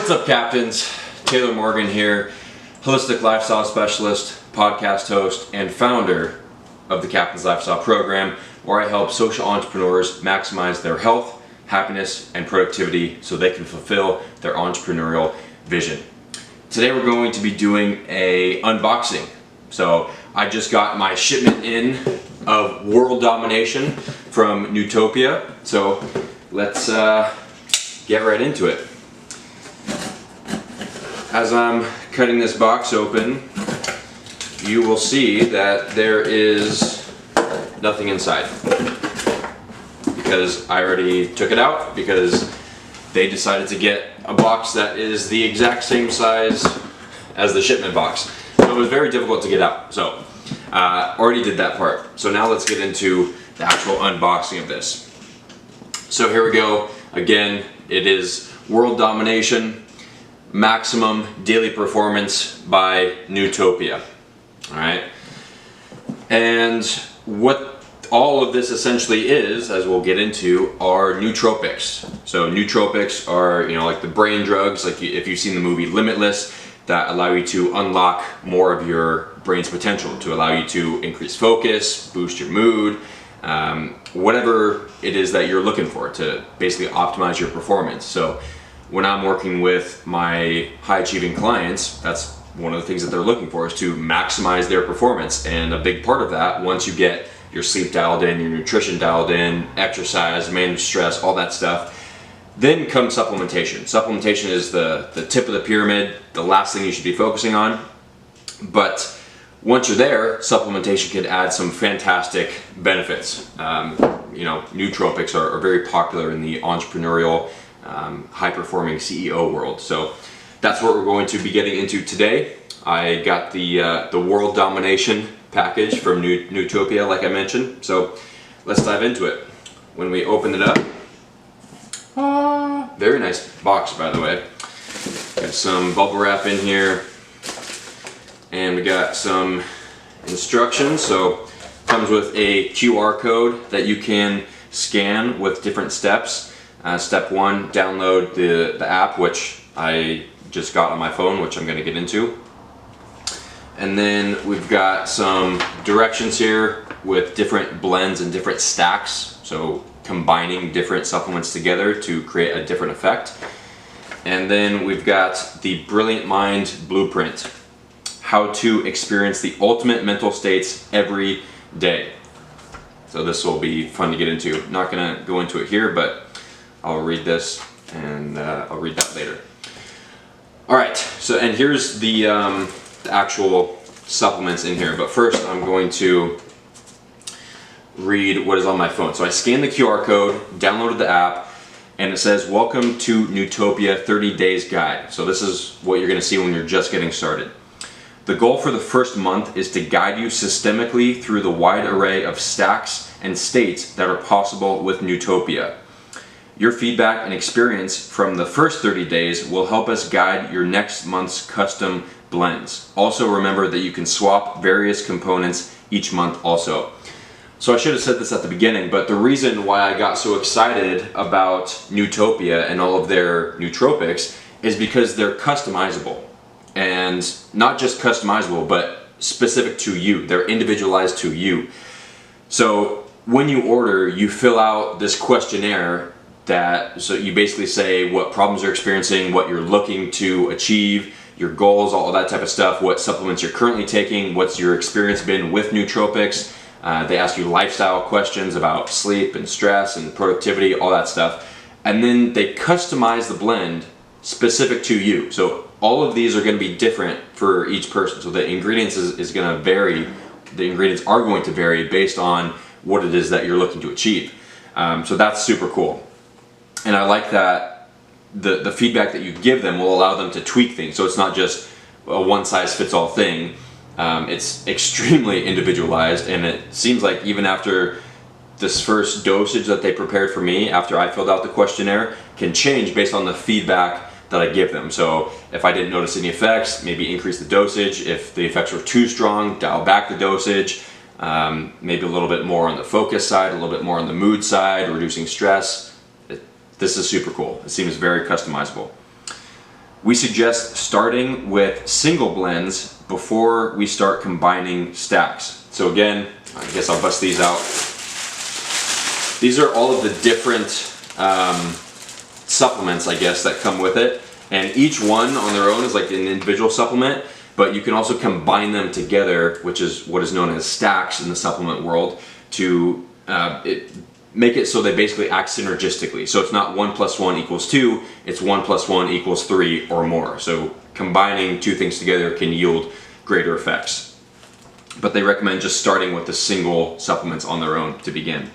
What's up, Captains? Taylor Morgan here, holistic lifestyle specialist, podcast host, and founder of the Captain's Lifestyle Program, where I help social entrepreneurs maximize their health, happiness, and productivity so they can fulfill their entrepreneurial vision. Today we're going to be doing a unboxing. So I just got my shipment in of World Domination from Nootopia. So let's get right into it. As I'm cutting this box open, you will see that there is nothing inside, because I already took it out because they decided to get a box that is the exact same size as the shipment box. So it was very difficult to get out. So already did that part. So now let's get into the actual unboxing of this. So here we go. Again, it is World Domination Maximum Daily Performance by Nootopia. Alright, and what all of this essentially is, as we'll get into, are nootropics. So nootropics are, like the brain drugs, like if you've seen the movie Limitless, that allow you to unlock more of your brain's potential, to allow you to increase focus, boost your mood, whatever it is that you're looking for to basically optimize your performance. So when I'm working with my high achieving clients, that's one of the things that they're looking for, is to maximize their performance. And a big part of that, once you get your sleep dialed in, your nutrition dialed in, exercise, manage stress, all that stuff, then comes supplementation. Supplementation is the tip of the pyramid, the last thing you should be focusing on. But once you're there, supplementation can add some fantastic benefits. Nootropics are very popular in the entrepreneurial, high-performing CEO world. So that's what we're going to be getting into today. I got the World Domination package from Nootopia, like I mentioned. So let's dive into it. When we open it up, very nice box, by the way. Got some bubble wrap in here, and we got some instructions. So comes with a QR code that you can scan with different steps. Step one, download the app, which I just got on my phone, which I'm going to get into. And then we've got some directions here with different blends and different stacks, so combining different supplements together to create a different effect. And then we've got the Brilliant Mind Blueprint, how to experience the ultimate mental states every day. So this will be fun to get into. Not going to go into it here, but I'll read this, and I'll read that later. Alright, so and here's the actual supplements in here, but first I'm going to read what is on my phone. So I scanned the QR code, downloaded the app, and it says, "Welcome to Nootopia 30 Days Guide." So this is what you're going to see when you're just getting started. The goal for the first month is to guide you systemically through the wide array of stacks and states that are possible with Nootopia. Your feedback and experience from the first 30 days will help us guide your next month's custom blends. Also remember that you can swap various components each month also. So I should have said this at the beginning, but the reason why I got so excited about Nootopia and all of their nootropics is because they're customizable. And not just customizable, but specific to you. They're individualized to you. So when you order, you fill out this questionnaire so you basically say what problems you're experiencing, what you're looking to achieve, your goals, all that type of stuff, what supplements you're currently taking, what's your experience been with nootropics. They ask you lifestyle questions about sleep and stress and productivity, all that stuff. And then they customize the blend specific to you. So all of these are going to be different for each person. So the ingredients is going to vary. The ingredients are going to vary based on what it is that you're looking to achieve. So that's super cool. And I like that the feedback that you give them will allow them to tweak things. So it's not just a one-size-fits-all thing. It's extremely individualized, and it seems like even after this first dosage that they prepared for me, after I filled out the questionnaire, can change based on the feedback that I give them. So if I didn't notice any effects, maybe increase the dosage. If the effects were too strong, dial back the dosage. Maybe a little bit more on the focus side, a little bit more on the mood side, reducing stress. This is super cool. It seems very customizable. We suggest starting with single blends before we start combining stacks. So again, I guess I'll bust these out. These are all of the different supplements, I guess, that come with it. And each one on their own is like an individual supplement, but you can also combine them together, which is what is known as stacks in the supplement world, to make it so they basically act synergistically. So it's not 1 + 1 = 2, it's 1 + 1 = 3 or more. So combining two things together can yield greater effects. But they recommend just starting with the single supplements on their own to begin.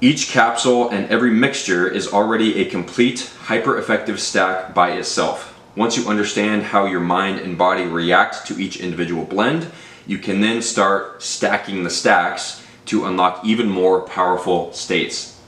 Each capsule and every mixture is already a complete, hyper-effective stack by itself. Once you understand how your mind and body react to each individual blend, you can then start stacking the stacks to unlock even more powerful states.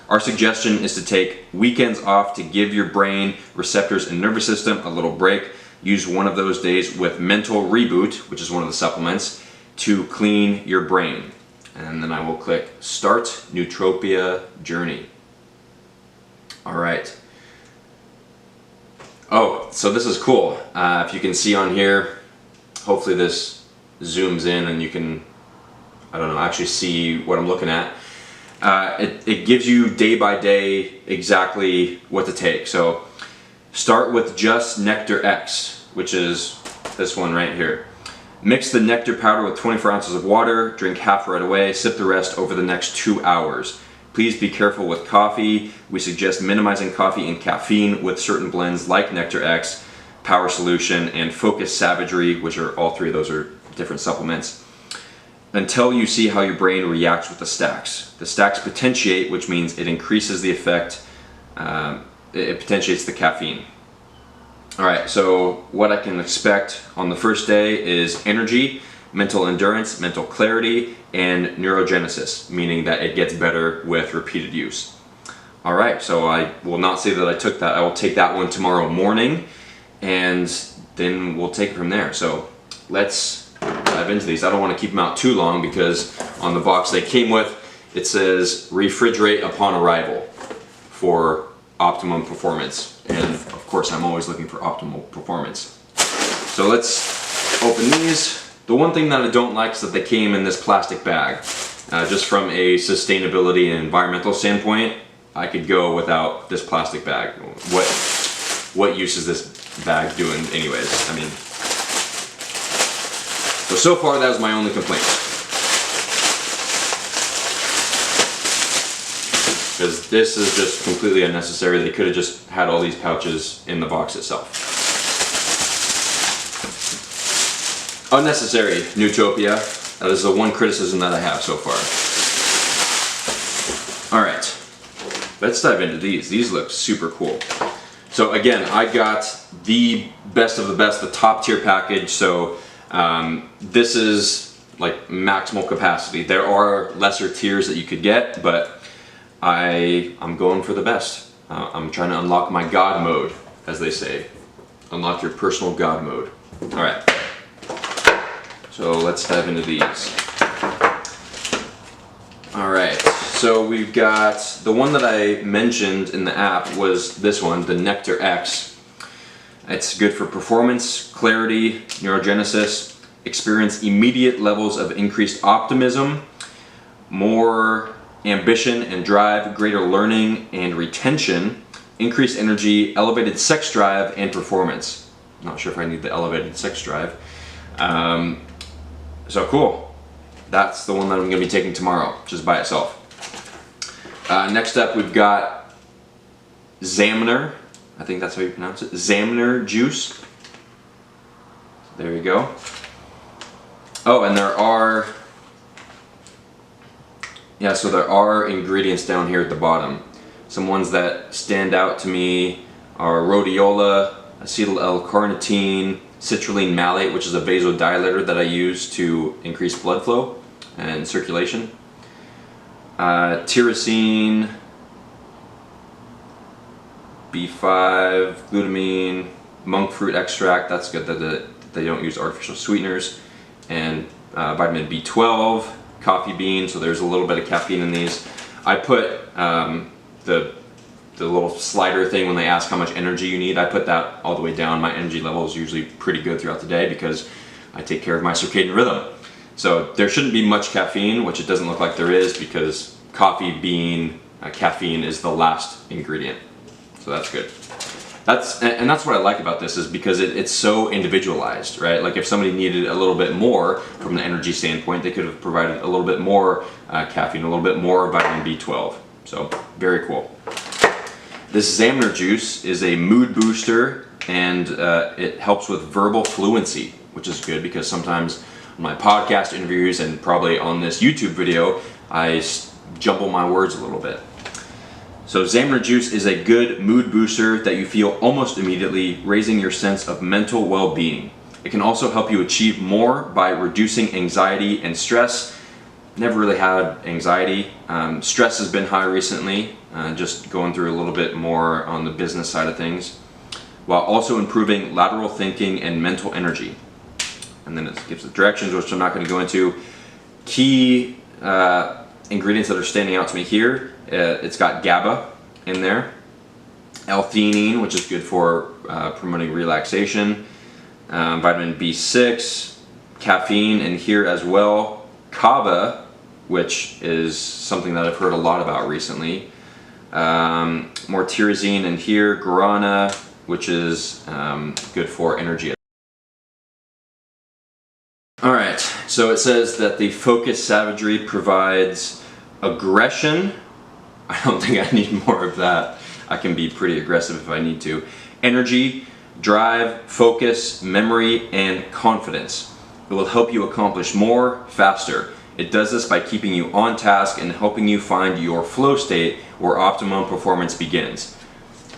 Our suggestion is to take weekends off to give your brain, receptors, and nervous system a little break. Use one of those days with Mental Reboot, which is one of the supplements, to clean your brain. And then I will click Start Nootopia Journey. All right. Oh, so this is cool. If you can see on here, hopefully this zooms in and you can, I don't know, actually see what I'm looking at. It gives you day by day exactly what to take. So start with just Nectar X, which is this one right here. Mix the nectar powder with 24 ounces of water, drink half right away, sip the rest over the next 2 hours. Please be careful with coffee. We suggest minimizing coffee and caffeine with certain blends like Nectar X, Power Solution, and Focus Savagery, which are all three of those are different supplements, until you see how your brain reacts with the stacks. The stacks potentiate, which means it increases the effect, it potentiates the caffeine. All right, so what I can expect on the first day is energy, mental endurance, mental clarity, and neurogenesis, meaning that it gets better with repeated use. All right, so I will not say that I took that. I will take that one tomorrow morning, and then we'll take it from there. So let's dive into these. I don't want to keep them out too long because on the box they came with, it says refrigerate upon arrival for optimum performance. And of course I'm always looking for optimal performance. So let's open these. The one thing that I don't like is that they came in this plastic bag. Just from a sustainability and environmental standpoint, I could go without this plastic bag. What use is this bag doing anyways? I mean, so far that was my only complaint. Because this is just completely unnecessary. They could have just had all these pouches in the box itself. Unnecessary, Nootopia. That is the one criticism that I have so far. All right, let's dive into these. These look super cool. So again, I got the best of the best, the top tier package. So this is like maximal capacity. There are lesser tiers that you could get, but I'm going for the best. I'm trying to unlock my God mode, as they say. Unlock your personal God mode. All right. So let's dive into these. All right. So we've got the one that I mentioned in the app was this one, the Nectar X. It's good for performance, clarity, neurogenesis, experience immediate levels of increased optimism, more ambition and drive, greater learning and retention, increased energy, elevated sex drive, and performance. Not sure if I need the elevated sex drive. So cool. That's the one that I'm going to be taking tomorrow, just by itself. Next up, we've got Zamner. I think that's how you pronounce it. Zamner juice. There you go. Oh, and there are ingredients down here at the bottom. Some ones that stand out to me are rhodiola, acetyl L-carnitine, citrulline malate, which is a vasodilator that I use to increase blood flow and circulation, tyrosine, B5, glutamine, monk fruit extract. That's good that they don't use artificial sweeteners, and vitamin B12, coffee bean, so there's a little bit of caffeine in these. I put the the little slider thing when they ask how much energy you need. I put that all the way down. My energy level is usually pretty good throughout the day because I take care of my circadian rhythm. So there shouldn't be much caffeine, which it doesn't look like there is because coffee bean caffeine is the last ingredient. So that's good. That's what I like about this is because it's so individualized, right? Like if somebody needed a little bit more from the energy standpoint, they could have provided a little bit more caffeine, a little bit more vitamin B12. So very cool. This Xamarin juice is a mood booster and it helps with verbal fluency, which is good because sometimes on my podcast interviews and probably on this YouTube video, I jumble my words a little bit. So Xamarin juice is a good mood booster that you feel almost immediately, raising your sense of mental well-being. It can also help you achieve more by reducing anxiety and stress. Never really had anxiety. Stress has been high recently, just going through a little bit more on the business side of things, while also improving lateral thinking and mental energy. And then it gives the directions, which I'm not going to go into. Key ingredients that are standing out to me here. It's got GABA in there, L-theanine, which is good for promoting relaxation, vitamin B6, caffeine in here as well, kava, which is something that I've heard a lot about recently, more tyrosine in here, guarana, which is good for energy. Alright, so it says that the Focus Savagery provides aggression. I don't think I need more of that. I can be pretty aggressive if I need to. Energy, drive, focus, memory, and confidence. It will help you accomplish more faster. It does this by keeping you on task and helping you find your flow state where optimum performance begins.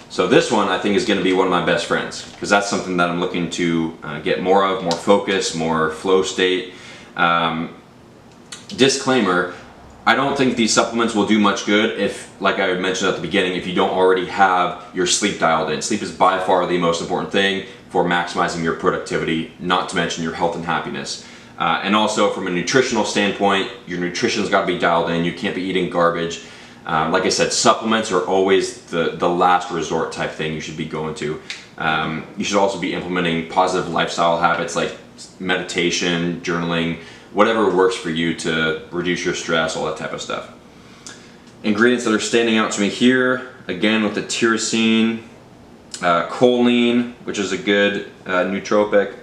So this one I think is going to be one of my best friends because that's something that I'm looking to get more of, more focus, more flow state. Disclaimer, I don't think these supplements will do much good if, like I mentioned at the beginning, if you don't already have your sleep dialed in. Sleep is by far the most important thing for maximizing your productivity, not to mention your health and happiness. And also from a nutritional standpoint, your nutrition's got to be dialed in. You can't be eating garbage. Like I said, supplements are always the last resort type thing you should be going to. You should also be implementing positive lifestyle habits like meditation, journaling, whatever works for you to reduce your stress, all that type of stuff. Ingredients that are standing out to me here, again with the tyrosine, choline, which is a good nootropic.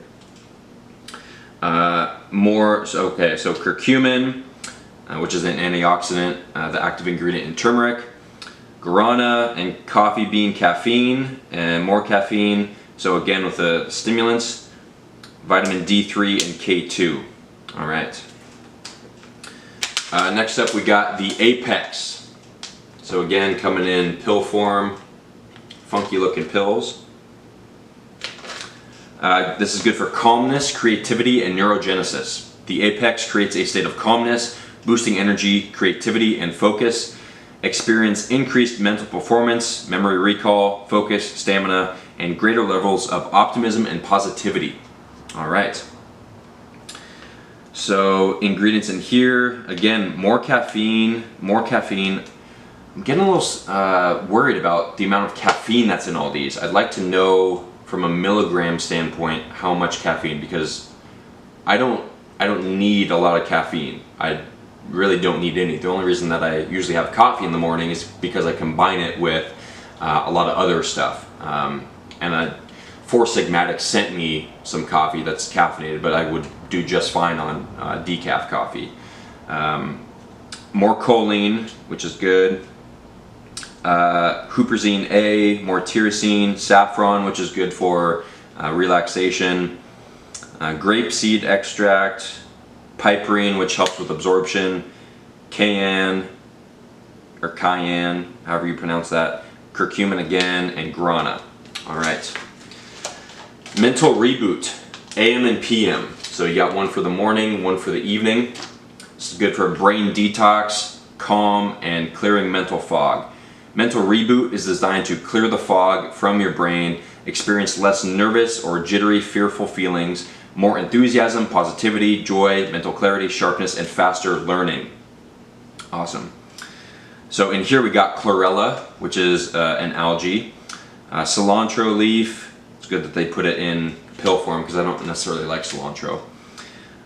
So curcumin, which is an antioxidant, the active ingredient in turmeric, guarana and coffee bean caffeine, and more caffeine. So again with the stimulants, vitamin D3 and K2. All right. Next up we got the Apex. So again, coming in pill form, funky looking pills. This is good for calmness, creativity, and neurogenesis. The Apex creates a state of calmness, boosting energy, creativity, and focus. Experience increased mental performance, memory recall, focus, stamina, and greater levels of optimism and positivity. All right. So ingredients in here, again, more caffeine, more caffeine. I'm getting a little worried about the amount of caffeine that's in all these. I'd like to know from a milligram standpoint how much caffeine, because I don't need a lot of caffeine. I really don't need any. The only reason that I usually have coffee in the morning is because I combine it with a lot of other stuff. Four Sigmatic sent me some coffee that's caffeinated, but I would do just fine on decaf coffee. More choline, which is good. Huperzine A, more tyrosine, saffron, which is good for relaxation. Grapeseed extract, piperine, which helps with absorption. Cayenne, or cayenne, however you pronounce that. Curcumin again, and guarana. All right. Mental reboot, AM and PM. So you got one for the morning, one for the evening. This is good for brain detox, calm, and clearing mental fog. Mental reboot is designed to clear the fog from your brain, experience less nervous or jittery, fearful feelings, more enthusiasm, positivity, joy, mental clarity, sharpness, and faster learning. Awesome. So in here we got chlorella, which is an algae, cilantro leaf. It's good that they put it in pill form because I don't necessarily like cilantro.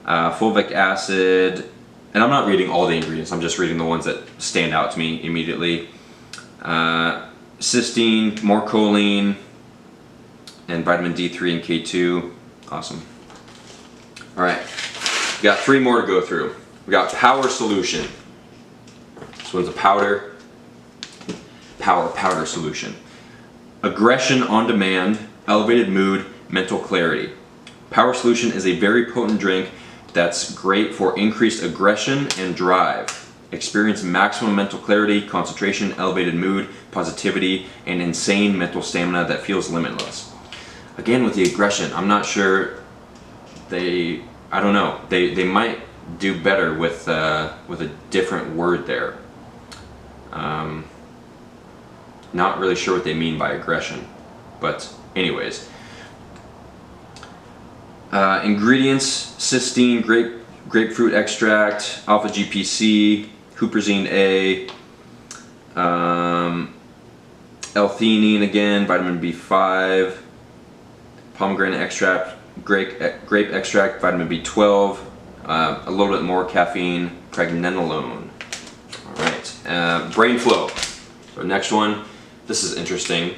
Fulvic acid, and I'm not reading all the ingredients, I'm just reading the ones that stand out to me immediately. Cysteine, more choline, and vitamin D3 and K2. Awesome. Alright, we got 3 more to go through. We got Power Solution. This one's a powder solution. Aggression on demand, elevated mood, mental clarity. Power Solution is a very potent drink that's great for increased aggression and drive. Experience maximum mental clarity, concentration, elevated mood, positivity, and insane mental stamina that feels limitless. Again, with the aggression, I'm not sure I don't know. They might do better with a different word there. Not really sure what they mean by aggression, but anyways. Ingredients: cysteine, grapefruit extract, alpha GPC, huperzine A, L-theanine again, vitamin B5, pomegranate extract, grape extract, vitamin B12, a little bit more caffeine, pregnenolone. Alright, brain flow. So next one, this is interesting.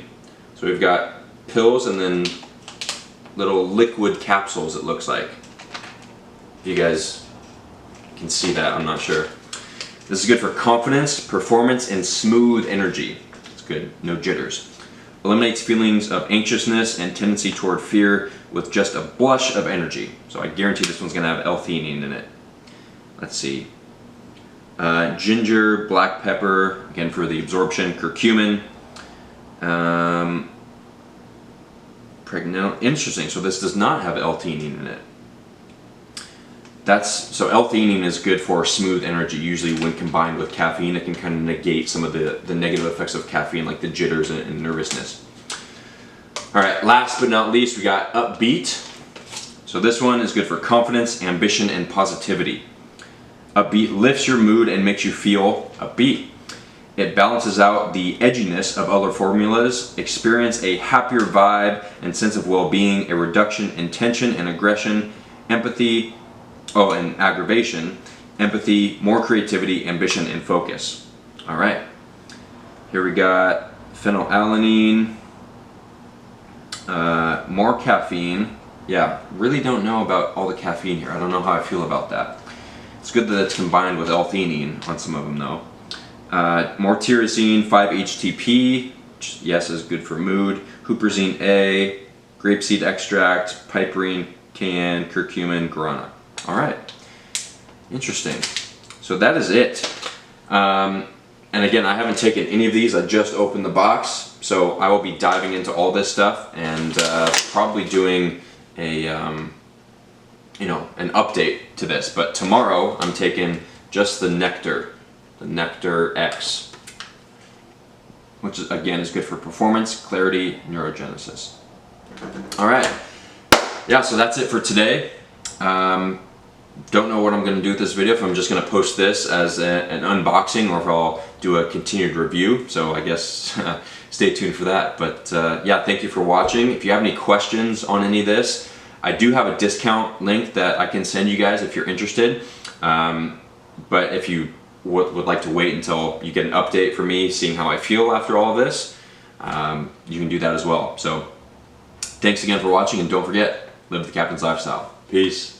So we've got pills and then little liquid capsules, it looks like. If you guys can see that, I'm not sure. This is good for confidence, performance, and smooth energy. It's good, no jitters. Eliminates feelings of anxiousness and tendency toward fear with just a blush of energy. So I guarantee this one's gonna have L-theanine in it. Let's see. Ginger, black pepper, again for the absorption, curcumin. Interesting, so this does not have L-theanine in it. So L-theanine is good for smooth energy. Usually when combined with caffeine, it can kind of negate some of the negative effects of caffeine, like the jitters and nervousness. Alright, last but not least, we got Upbeat. So this one is good for confidence, ambition, and positivity. Upbeat lifts your mood and makes you feel upbeat. It balances out the edginess of other formulas, experience a happier vibe and sense of well-being, a reduction in tension and aggression, empathy, and aggravation, empathy, more creativity, ambition, and focus. Alright, here we got phenylalanine, more caffeine. Yeah, really don't know about all the caffeine here. I don't know how I feel about that. It's good that it's combined with L-theanine on some of them though. More tyrosine, 5-HTP, which yes is good for mood. Huperzine A, grapeseed extract, piperine, cayenne, curcumin, guarana. Alright, interesting. So that is it. And again, I haven't taken any of these, I just opened the box. So I will be diving into all this stuff and probably doing an update to this. But tomorrow I'm taking just the Nectar X, which is, again, is good for performance, clarity, neurogenesis. Alright, yeah, so that's it for today. Don't know what I'm going to do with this video, if I'm just going to post this as an unboxing or if I'll do a continued review, so I guess stay tuned for that. But yeah, thank you for watching. If you have any questions on any of this, I do have a discount link that I can send you guys if you're interested. But if you would like to wait until you get an update from me, seeing how I feel after all of this, you can do that as well. So thanks again for watching, and don't forget, live the Captain's Lifestyle. Peace.